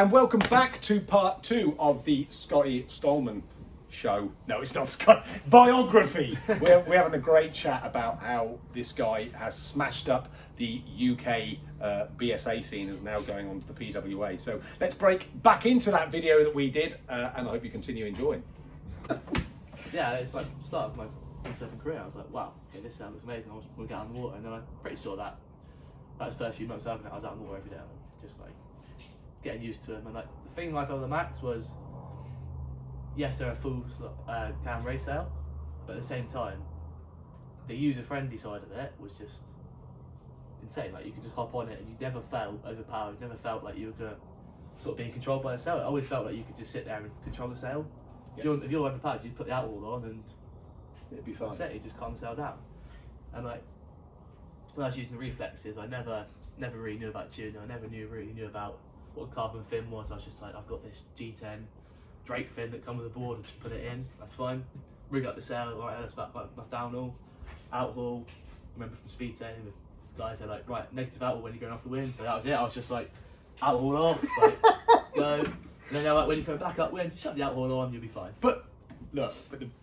and welcome back to part 2 of the Scotty Stallman show. No, it's not Scott biography. We're having a great chat about how this guy has smashed up the UK BSA scene, is now going on to the PWA. So let's break back into that video that we did, and I hope you continue enjoying. Yeah, it's like start of my windsurfing career. I was like, wow, okay, this looks amazing. I want to get out in the water, and then I'm pretty sure that was the first few months of it. I was out in the water every day, just like getting used to them. And like the thing I felt the max was, yes, they're a full cam race sail, but at the same time, the user-friendly side of it was just insane. Like you could just hop on it, and you never felt overpowered. You never felt like you were gonna sort of being controlled by the sail. It always felt like you could just sit there and control the sail. Yep. If you're overpowered, you put the outboard on and it'd be fine. That's it. You just calm the sail down. And like when I was using the reflexes, I never really knew about tuning. I never really knew about what a carbon fin was. I was just like, I've got this G10 Drake fin that comes with the board. I just put it in. That's fine. Rig up the sail. Right, that's about my downhaul, outhaul. Remember from speed sailing with guys, they're like, right, negative outhaul when you're going off the wind. So that was it. I was just like, outhaul off, like, go. And then they're like, when you come back upwind, just shut the outhaul on, you'll be fine. But look,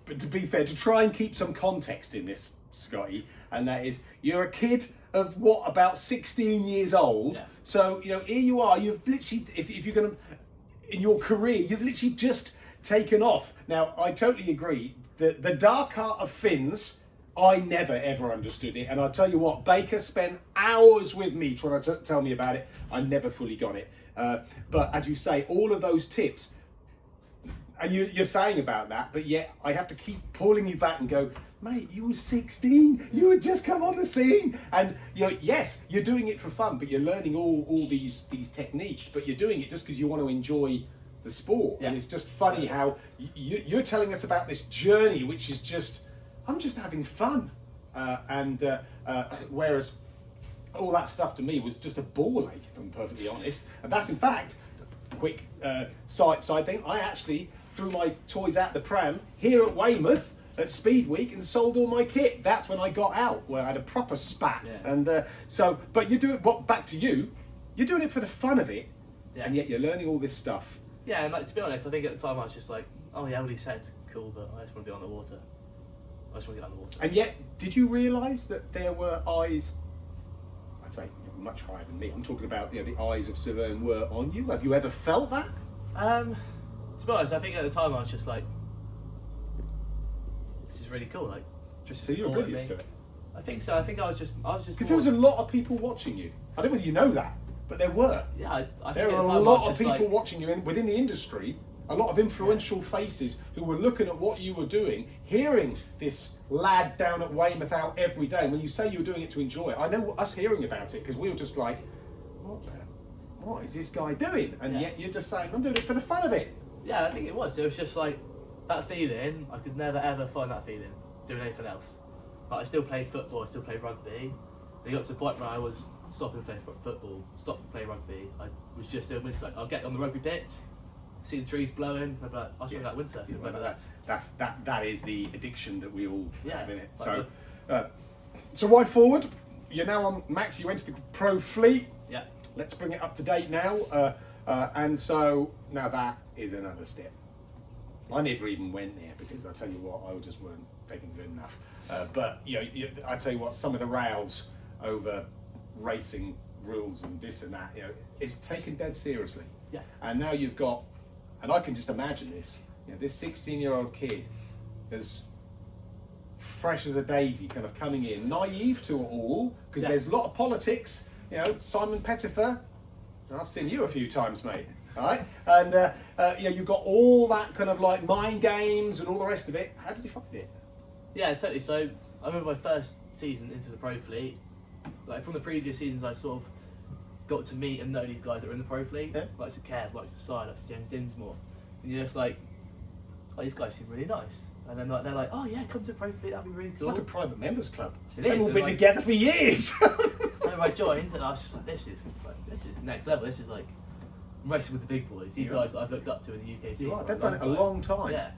but to be fair, to try and keep some context in this, Scotty, and that is, you're a kid of what, about 16 years old. Yeah. So, you know, here you are, you've literally, if you're going to, in your career, you've literally just taken off. Now, I totally agree. The dark art of fins, I never ever understood it. And I'll tell you what, Baker spent hours with me trying to tell me about it. I never fully got it. But as you say, all of those tips, and you're saying about that, but yet I have to keep pulling you back and go, mate, you were 16, you had just come on the scene, and you know, yes, you're doing it for fun, but you're learning all these techniques, but you're doing it just because you want to enjoy the sport. Yeah. And it's just funny how you're telling us about this journey, which is just, I'm just having fun, whereas all that stuff to me was just a ball ache, if I'm perfectly honest. And that's in fact, quick side thing, I actually threw my toys out the pram here at Weymouth at Speed Week and sold all my kit. That's when I got out, where I had a proper spat. Yeah. And but you do it, back to you, you're doing it for the fun of it, yeah. And yet you're learning all this stuff. Yeah, and like, to be honest, I think at the time I was just like, oh yeah, what he said, cool, but I just want to be on the water. I just want to get on the water. And yet, did you realise that there were eyes, I'd say much higher than me, I'm talking about, you know, the eyes of Severn were on you? Have you ever felt that? To be honest, I think at the time I was just like, this is really cool. Like, just so you're oblivious to it? I think so. I think I was just because there was a lot of people watching you. I don't know whether you know that, but there were. Yeah, I think there were a lot of people watching you within the industry. A lot of influential faces who were looking at what you were doing, hearing this lad down at Weymouth out every day. And when you say you were doing it to enjoy it, I know us hearing about it, because we were just like, what is this guy doing? And yet you're just saying, I'm doing it for the fun of it. Yeah, I think it was. It was just like that feeling. I could never ever find that feeling doing anything else. Like, I still played football, I still played rugby. And it got to the point where I was stopping to play football, stopped to play rugby. I was just doing windsurf. I'll get on the rugby pitch, see the trees blowing, I'd be like, I'll that windsurf. Yeah, that is the addiction that we all have in it. Like so right forward, you're now on Max. You went to the pro fleet. Yeah. Let's bring it up to date now. And so now that is another step. I never even went there, because I tell you what, I just weren't taking good enough. But you know, I tell you what, some of the rows over racing rules and this and that, you know, it's taken dead seriously. Yeah. And now you've got, and I can just imagine this, you know, this 16-year-old kid is fresh as a daisy, kind of coming in, naive to it all, because there's a lot of politics. You know, Simon Pettifer, I've seen you a few times, mate. All right, and you know, you've got all that kind of like mind games and all the rest of it. How did you find it? Yeah, totally. So I remember my first season into the pro fleet. Like, from the previous seasons, I sort of got to meet and know these guys that were in the pro fleet, like to Kev, like to Si, like to James Dinsmore, and you're just like, oh, these guys seem really nice. And then like, they're like, oh yeah, come to the pro fleet, that'd be really cool. It's like a private members club. They've all been together for years. And I joined, and I was just like, this is next level. This is like, I'm racing with the big boys. These guys that I've looked up to in the UK scene. They've done it a long time. Yeah,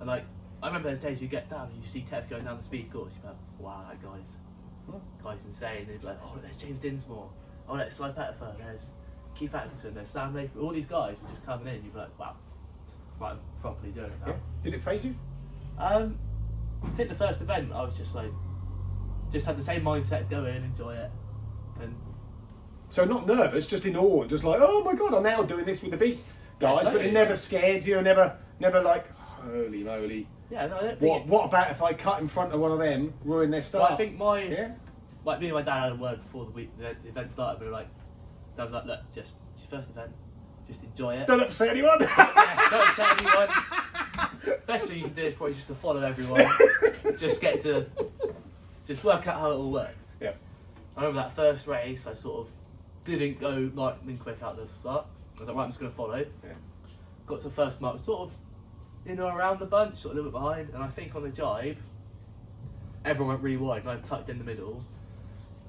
and like, I remember those days you get down and you see Kev going down the speed course. You're like, wow, that guy's insane. And you'd be like, oh, there's James Dinsmore. Oh, there's Si Pettifer. There's Keith Atkinson, there's Sam Layfield, all these guys were just coming in. You'd be like, wow, right, I'm properly doing it now. Yeah. Did it phase you? I think the first event, I was just like, just had the same mindset, go in, enjoy it, and so not nervous, just in awe, just like, oh my god, I'm now doing this with the big guys, totally, but it never scared you, never like, holy moly. Yeah, no, I don't think What about if I cut in front of one of them, ruin their start? Well, I think like me and my dad had a word before the event started. We were like, Dad was like, look, it's your first event, just enjoy it. Don't upset anyone. Yeah, don't upset anyone. Best thing you can do is probably just to follow everyone. Just work out how it all works. Yeah. I remember that first race, I sort of didn't go lightning quick out the start. I was like, right, I'm just going to follow. Yeah. Got to the first mark, sort of in or around the bunch, sort of a little bit behind, and I think on the jibe, everyone went really wide, and I tucked in the middle,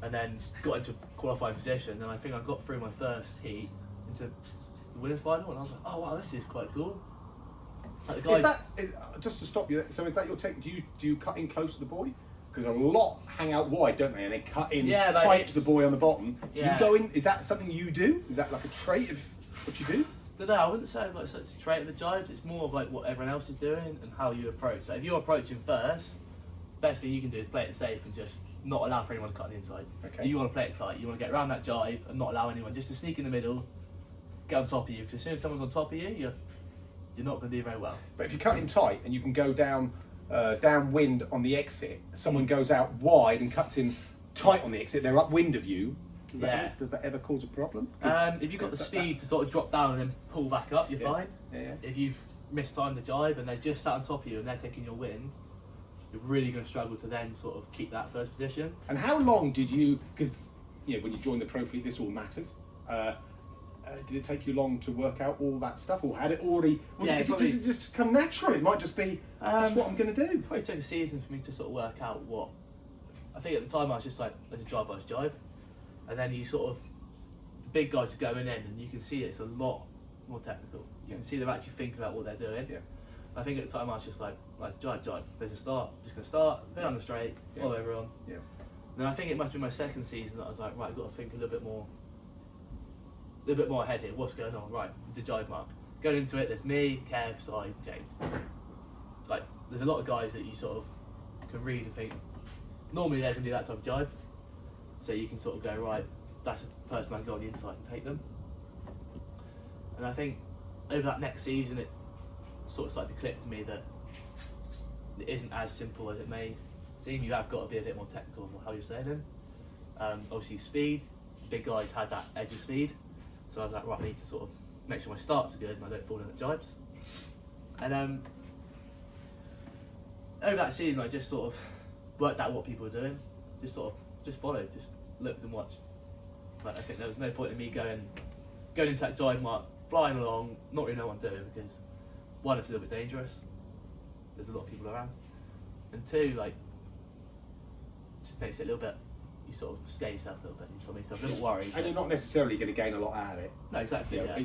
and then got into qualifying position, and I think I got through my first heat into the winners final, and I was like, oh wow, this is quite cool. Like the guy, Just to stop you? So is that your take? Do you cut in close to the buoy? Because a lot hang out wide, don't they? And they cut in tight to the buoy on the bottom. Do you go in? Is that something you do? Is that like a trait of what you do? I don't know, I wouldn't say like such a trait of the jibes. It's more of like what everyone else is doing and how you approach. Like if you're approaching first, best thing you can do is play it safe and just not allow for anyone to cut on the inside. Okay. You want to play it tight. You want to get around that jibe and not allow anyone just to sneak in the middle, get on top of you. Because as soon as someone's on top of you, you're not going to do very well. But if you cut in tight and you can go downwind on the exit, someone goes out wide and cuts in tight on the exit, they're upwind of you. Does that ever cause a problem? If you've got the speed to sort of drop down and then pull back up, you're fine. Yeah. If you've mistimed the jibe and they just sat on top of you and they're taking your wind, you're really going to struggle to then sort of keep that first position. And how long did you, because when you join the pro fleet, this all matters. Did it take you long to work out all that stuff, or had it already? Did it just come naturally? It might just be that's what I'm going to do. Probably took a season for me to sort of work out what. I think at the time I was just like, there's a jibe, and then you sort of the big guys are going in, and you can see it's a lot more technical. You can see they're actually thinking about what they're doing. Yeah. I think at the time I was just like, right, it's jibe. There's a start. Just going to start. Go down the straight. Follow everyone. Yeah. And then I think it must be my second season that I was like, right, I've got to think a little bit more ahead here. What's going on? Right, it's a jibe mark. Going into it, there's me, Kev, Si, James. Like, there's a lot of guys that you sort of can read and think, normally they can do that type of jibe. So you can sort of go, right, that's the person I can go on the inside and take them. And I think over that next season, it sort of started to click to me that it isn't as simple as it may seem. You have got to be a bit more technical of how you're sailing. Obviously, speed. Big guys had that edge of speed. So I was like, right, I need to sort of make sure my starts are good and I don't fall in the jibes. And over that season, I just sort of worked out what people were doing. Just followed, just looked and watched. Like, I think there was no point in me going into that jibe mark, flying along, not really know what I'm doing, because one, it's a little bit dangerous. There's a lot of people around. And two, like, just makes it a little bit, you sort of scare yourself a little bit. You sort of make yourself a little worried. And you're not necessarily going to gain a lot out of it. No, exactly. Yeah.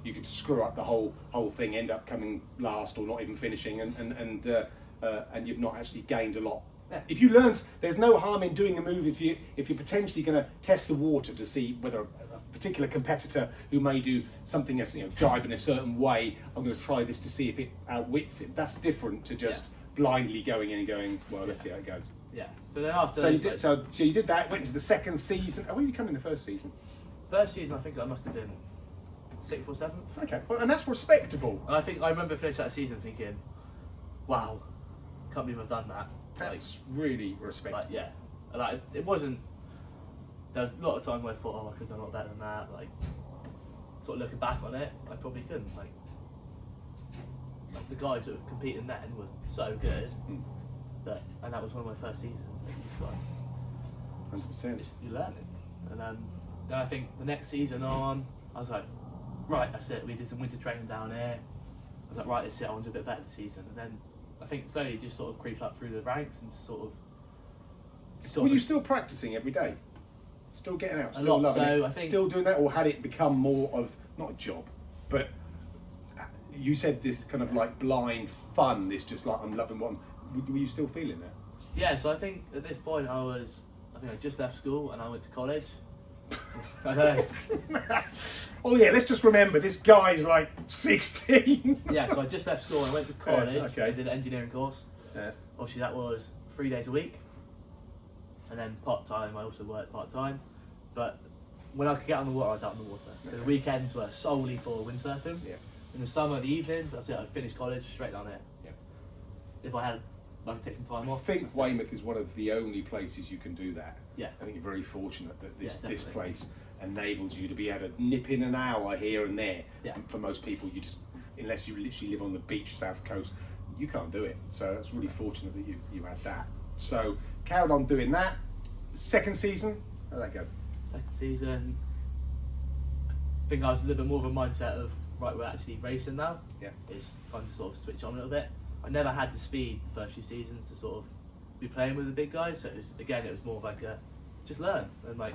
You could screw up the whole thing, end up coming last or not even finishing, and you've not actually gained a lot. Yeah. If you learn, there's no harm in doing a move if you're potentially going to test the water to see whether a particular competitor who may do something as jibe in a certain way, I'm going to try this to see if it outwits it. That's different to just blindly going in and going, well, let's see how it goes. Yeah. So then after so you did that, went into the second season. When did you come in the first season? First season, I think I must have been 6th or 7th. Okay, well, and that's respectable. And I remember finishing that season thinking, wow, can't believe I've done that. That's really respectable. Like, yeah, like it wasn't. There was a lot of time where I thought, oh, I could have done a lot better than that. Like, sort of looking back on it, I probably couldn't. Like the guys that were competing then were so good and that was one of my first seasons. Like, you just got 100%. you learn it, and then I think the next season on, I was like, right, that's it. We did some winter training down here. I was like, right, that's it. I want to do a bit better this season, and then I think slowly just sort of creep up through the ranks and sort of. Were you still practicing every day? Still getting out? Still lot, loving so it? I think, still doing that, or had it become more of not a job, but you said this kind of like blind fun? This just like I'm loving what were you still feeling that? Yeah, so I think at this point I think I just left school and I went to college, I know. Oh yeah, let's just remember this guy's like 16. Yeah, so I just left school and I went to college. okay. I did an engineering course. Yeah. Obviously that was 3 days a week. And then part-time, I also worked part-time. But when I could get on the water, I was out on the water. So the weekends were solely for windsurfing. Yeah. In the summer, the evenings, that's it, I'd finish college, straight down here. Yeah. If I could take some time off. I think that's it. Weymouth is one of the only places you can do that. Yeah. I think you're very fortunate that this Yeah, definitely. place enables you to be able to nip in an hour here and there. Yeah. For most people, you just, unless you literally live on the beach, south coast, you can't do it. So that's really fortunate that you had that. So carried on doing that. Second season, how'd that go? Second season, I think I was a little bit more of a mindset of, right, we're actually racing now. Yeah. It's time to sort of switch on a little bit. I never had the speed the first few seasons to sort of be playing with the big guys, so it was more of like a, just learn. And like,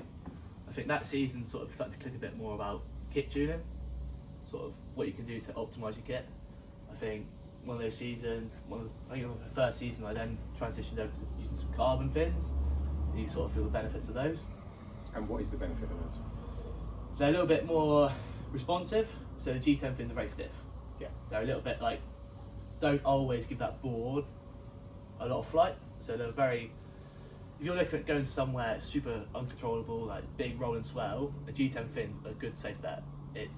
I think that season sort of started to click a bit more about kit tuning, sort of what you can do to optimise your kit. I think one of those seasons, I think on the third season, I then transitioned over to using some carbon fins. And you sort of feel the benefits of those. And what is the benefit of those? They're a little bit more responsive, so the G10 fins are very stiff. Yeah. They're a little bit like, don't always give that board a lot of flight, so they're very, if you're looking at going to somewhere super uncontrollable, like big rolling swell, a G10 fin's a good safe bet. It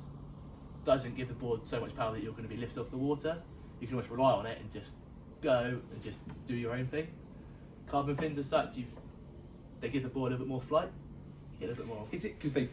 doesn't give the board so much power that you're going to be lifted off the water. You can always rely on it and just go and just do your own thing. Carbon fins as such, they give the board a little bit more flight. You get a little bit more. Is it because they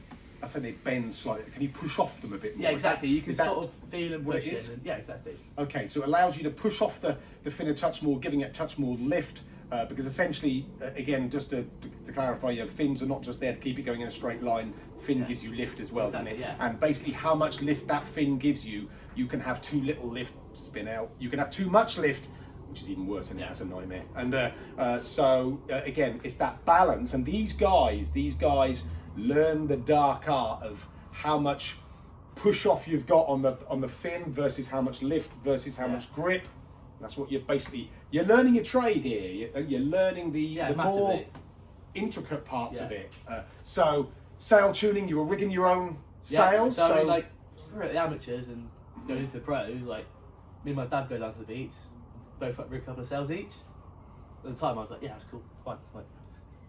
bend slightly? Can you push off them a bit more? Yeah, exactly. You can is that sort of feel and what push it is? in. Yeah, exactly. Okay, so it allows you to push off the fin a touch more, giving it a touch more lift, because essentially, again, just to clarify, your fins are not just there to keep it going in a straight line. Fin gives you lift as well, Exactly, doesn't it? yeah. And basically, how much lift that fin gives you, you can have too little lift, spin out. You can have too much lift, which is even worse, and Yeah. that's a nightmare. And so again, it's that balance. And these guys learn the dark art of how much push off you've got on the fin versus how much lift versus how much grip. That's what you're learning your trade here. You're learning the more massively. intricate parts of Yeah. it. So sail tuning, you were rigging your own sails. So I mean, like, for the amateurs and going into the pros, like, me and my dad go down to the beach, both rig a couple of sails each. At the time, I was like, yeah, that's cool, fine. Like,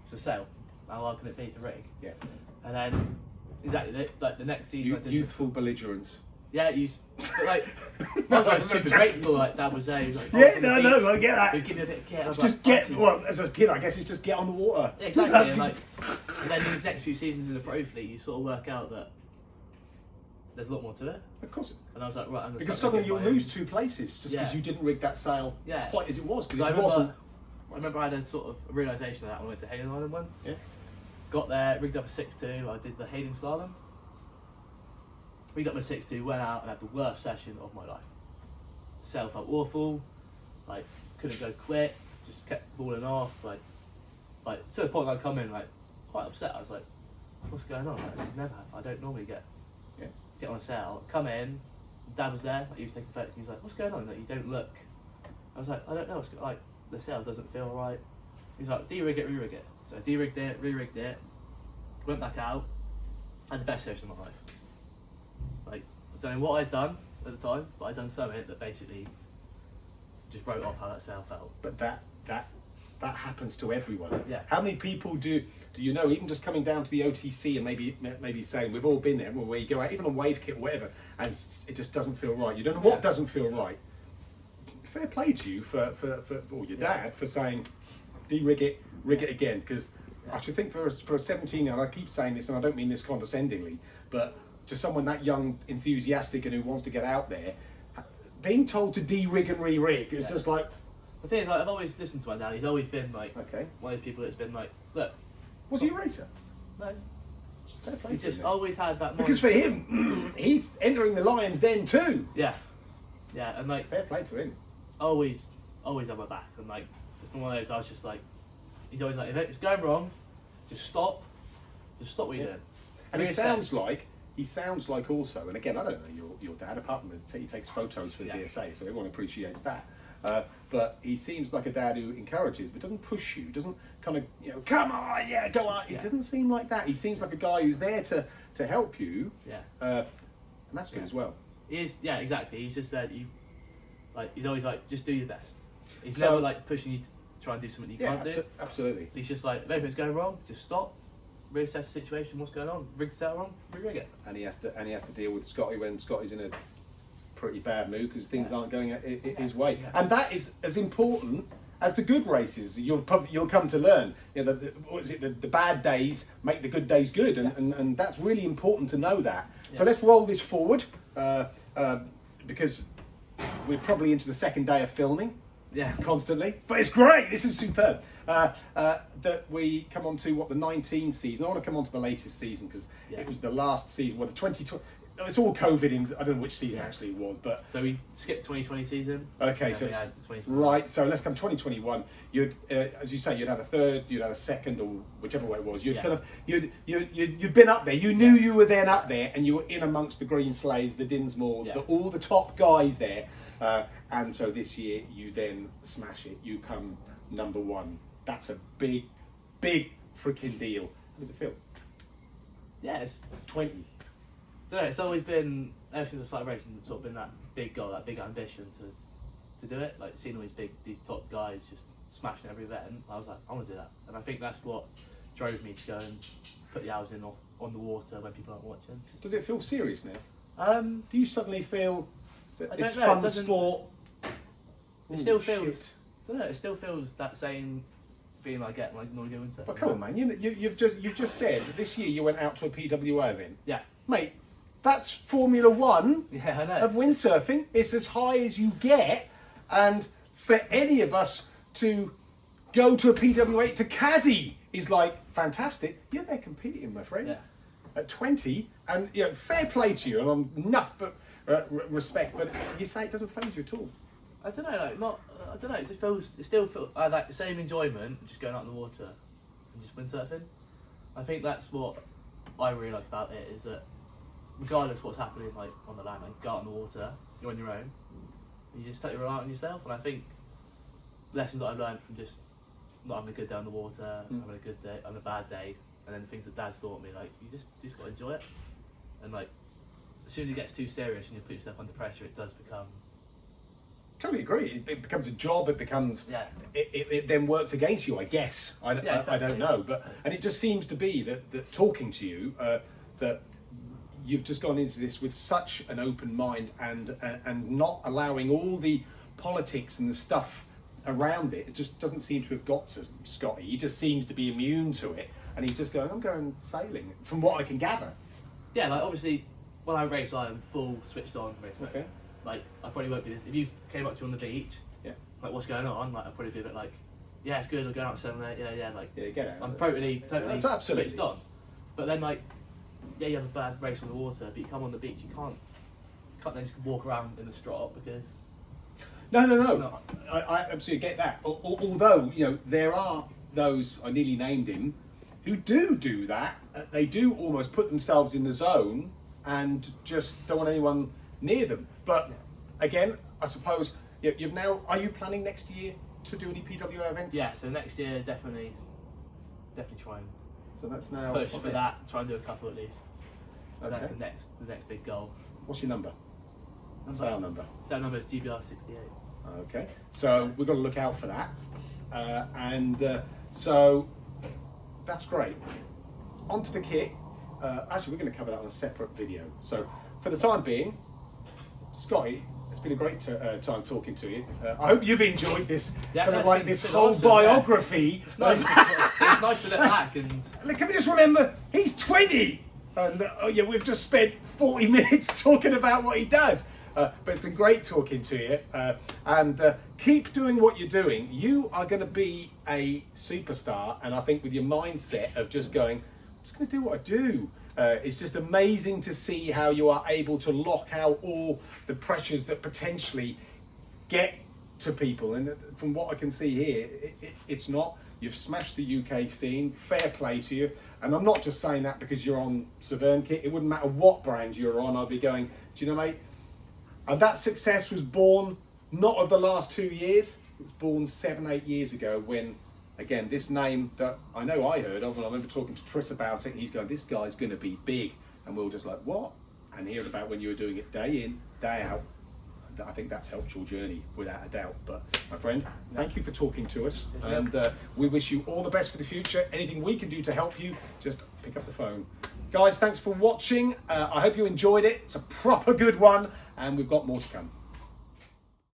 it's a sail. How hard can it be to rig? Yeah. And then, exactly, like the next season, I did. Youthful belligerence. Yeah, but like, I was super grateful. Like, Dad was there. He was like, Yeah, no, I get that. He'd give me a bit of kit. And I was Just like, as a kid, I guess it's just get on the water. Yeah, exactly. And then these next few seasons in the pro fleet, you sort of work out that there's a lot more to it. Of course. And I was like, right, I'm gonna Because start suddenly you'll rigging my lose 2 places just because Yeah. you didn't rig that sail Yeah. quite as it was. Because Because it wasn't. I remember I had a sort of realisation of that when I went to Hayden Island once. Yeah. Got there, rigged up a 6.2, I did the Hayden Slalom. Rigged up a 6.2, went out and had the worst session of my life. Sail felt awful, like couldn't go quick, just kept falling off, like to the point I come in like quite upset. I was like, what's going on? Like, this has never happened. I don't normally get on a sail. Come in, Dad was there, like, he was taking photos, and he was like, what's going on? Like, you don't look. I was like, I don't know, what's like the sail doesn't feel right. He was like, de-rig it, re-rig it. So I de-rigged it, re-rigged it, went back out, had the best session of my life. Like, I don't know what I'd done at the time, but I'd done something that basically just wrote off how that sail felt. But that happens to everyone. Yeah. How many people do you know, even just coming down to the OTC and maybe saying, we've all been there, where you go out, even on wave kit or whatever, and it just doesn't feel right. You don't know what doesn't feel right. Fair play to you for or your dad for saying, de-rig it, rig it again, because I should think for a 17, and I keep saying this and I don't mean this condescendingly, but to someone that young, enthusiastic and who wants to get out there, being told to de-rig and re-rig is just like... The thing is, like, I've always listened to my dad. He's always been like Okay. one of those people that's been like, look, Was he a racer? no, Fair play he to just him. always had that. Because for him, he's entering the Lions Den too. yeah, and like Fair play to him. always on my back, and like it's been one of those. I was just like, he's always like, if it's going wrong, just stop what you're doing. And he Reassess. sounds like also, and again, I don't know your dad, apart from that he takes photos for the DSA, so everyone appreciates that. But he seems like a dad who encourages, but doesn't push you, doesn't kind of, come on, yeah, go on. It doesn't seem like that. He seems like a guy who's there to help you. Yeah. And that's good as well. He is, yeah, exactly. He's just said, he's always like, just do your best. He's So- never like pushing you to try and do something you can't do. Absolutely. He's just like, if anything's going wrong, just stop, reassess the situation, what's going on, rig the sail wrong, re-rig it. And he has to deal with Scotty when Scotty's in a pretty bad mood because things aren't going his way. Yeah. And that is as important as the good races. You'll come to learn. The bad days make the good days good, and that's really important to know that. Yeah. So let's roll this forward because we're probably into the second day of filming. Yeah. Constantly, but it's great. This is superb. That we come on to the 19 season. I want to come on to the latest season because it was the last season. Well, the 2020. It's all COVID in. I don't know which season actually it was, but so we skipped 2020 season. Okay, so right. So let's come 2021. You'd, as you say, you'd had a third, you'd had a second, or whichever way it was. You'd kind of you'd been up there. You knew you were then up there, and you were in amongst the Green Slaves, the Dinsmores, all the top guys there. And so this year you then smash it. You come number one. That's a big freaking deal. How does it feel? Yeah, it's 20. I don't know, it's always been, ever since I started racing, it's sort of been that big goal, that big ambition to do it. Like seeing all these top guys just smashing every event, I was like, I want to do that. And I think that's what drove me to go and put the hours in on the water when people aren't watching. Does it feel serious now? Do you suddenly feel that I this don't know, fun sport? It still Shit. feels, I don't know, it still feels that same feeling I get when I normally go Windsurf. But come on, man! You've just said that this year you went out to a PWA event. Yeah. Mate, that's Formula One Yeah, I know. of windsurfing. It's as high as you get, and for any of us to go to a PWA to caddy is like fantastic. You're there competing, my friend. Yeah. At 20, and fair play to you, and I'm enough but respect. But you say it doesn't faze you at all. I don't know, I don't know. It still feels like the same enjoyment just going out in the water and just windsurfing. I think that's what I really like about it is that regardless of what's happening like on the land, like go out in the water, you're on your own. You just take your eye on yourself, and I think lessons that I've learned from just not having a good day on the water, having a good day on a bad day, and then the things that Dad's taught me, like you just got to enjoy it. And like as soon as it gets too serious and you put yourself under pressure, it does become. Totally agree. It becomes a job. It becomes. It then works against you, I guess. I don't know, and it just seems to be that talking to you, that you've just gone into this with such an open mind and not allowing all the politics and the stuff around it. It just doesn't seem to have got to Scotty. He just seems to be immune to it, and he's just going, I'm going sailing, from what I can gather. Yeah, like obviously when I race, I am full switched on race mode. Okay. Like I probably won't be this. If you came up to me on the beach, like what's going on? Like I'd probably be a bit like, yeah, it's good. We're going out 7, 8. Yeah, like Get out. I'm totally That's absolutely switched on. But then like, yeah, you have a bad race on the water, but you come on the beach, you can't then just walk around in the strop because. No. I absolutely get that. Although there are those, I nearly named him, who do that. They do almost put themselves in the zone and just don't want anyone near them. But again, I suppose you've now. Are you planning next year to do any PWA events? Yeah. So next year, definitely try and So that's now push for that. Try and do a couple at least. So Okay. that's the next big goal. What's your number? Sale number. Sale number is GBR 68. Okay. So we've got to look out for that. So that's great. Onto the kit. Actually, we're going to cover that on a separate video. So for the time being, Scotty, it's been a great time talking to you. I hope you've enjoyed this. Yeah, Kind of like this been whole awesome, biography. It's nice. It's nice to look back and. Look, can we just remember he's 20, and we've just spent 40 minutes talking about what he does. But it's been great talking to you, and keep doing what you're doing. You are going to be a superstar, and I think with your mindset of just going, I'm just going to do what I do. It's just amazing to see how you are able to lock out all the pressures that potentially get to people. And from what I can see here, it's not. You've smashed the UK scene. Fair play to you. And I'm not just saying that because you're on Severn kit. It wouldn't matter what brand you're on. I'd be going, do you know, mate? And that success was born not of the last 2 years. It was born 7-8 years ago when, again, this name that I know I heard of, and I remember talking to Tris about it, and he's going, this guy's going to be big. And we were just like, what? And hearing about when you were doing it day in, day out, I think that's helped your journey without a doubt. But my friend, thank you for talking to us, and we wish you all the best for the future. Anything we can do to help you, just pick up the phone. Guys, thanks for watching. I hope you enjoyed it. It's a proper good one, and we've got more to come.